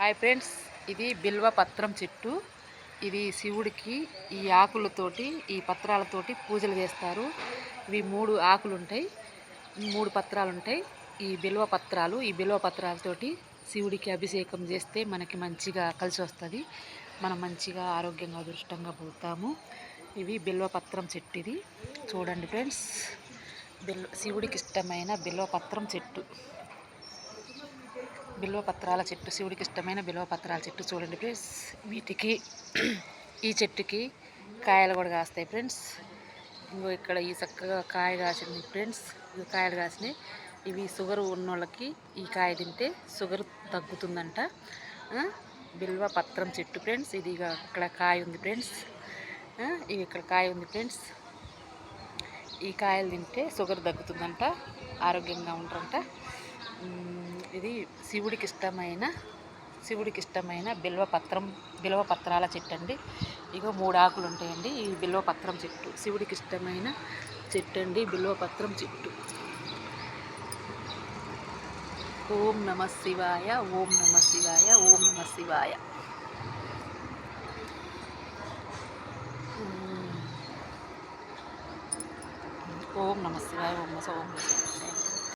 Hi friends, ఇది బిల్వ పత్రం చెట్టు. ఇది శివుడికి ఈ ఆకులతోటి ఈ పత్రాలతోటి పూజలు చేస్తారు. ఇవి 3 ఆకులు ఉంటాయి, 3 పత్రాలు ఉంటాయి. ఈ బిల్వ పత్రాలు పత్రాలతోటి శివుడికి అభిషేకం చేస్తే మనకి మంచిగా కలిసి వస్తుంది. మనం మంచిగా ఆరోగ్యంగా అదృష్టంగా పోతాము. ఇవి బిల్వ పత్రం చెట్టు. ఇది చూడండి ఫ్రెండ్స్, శివుడికి ఇష్టమైన బిల్వ పత్రం చెట్టు. బిల్వపత్రాల చెట్టు, శివుడికి ఇష్టమైన బిల్వపత్రాల చెట్టు. చూడండి ఫ్రెండ్స్, వీటికి ఈ చెట్టుకి కాయలు కూడా కాస్తాయి ఫ్రెండ్స్. ఇంకో ఇక్కడ ఈ చక్కగా కాయ కాసింది ఫ్రెండ్స్. ఇవి కాయలు కాసినాయి. ఇవి షుగర్ ఉన్నోళ్ళకి ఈ కాయ తింటే షుగర్ తగ్గుతుందంట. బిల్వపత్రం చెట్టు ఫ్రెండ్స్. ఇది ఇక్కడ కాయ ఉంది ఫ్రెండ్స్. ఇవి ఇక్కడ కాయ ఉంది ఫ్రెండ్స్. ఈ కాయలు తింటే షుగర్ తగ్గుతుందంట, ఆరోగ్యంగా ఉంటారంట. ఇది శివుడికి ఇష్టమైన బిల్వపత్రాల చెట్టు అండి. ఇగో 3 ఆకులు ఉంటాయండి. ఈ బిల్వపత్రం చెట్టు శివుడికి ఇష్టమైన చెట్టు అండి, బిల్వపత్రం చెట్టు. ఓం నమ శివాయ, ఓం నమ శివాయ, ఓం నమ శివాయ. ఓం నమ శివాయ, ఓం నమ శివాయ.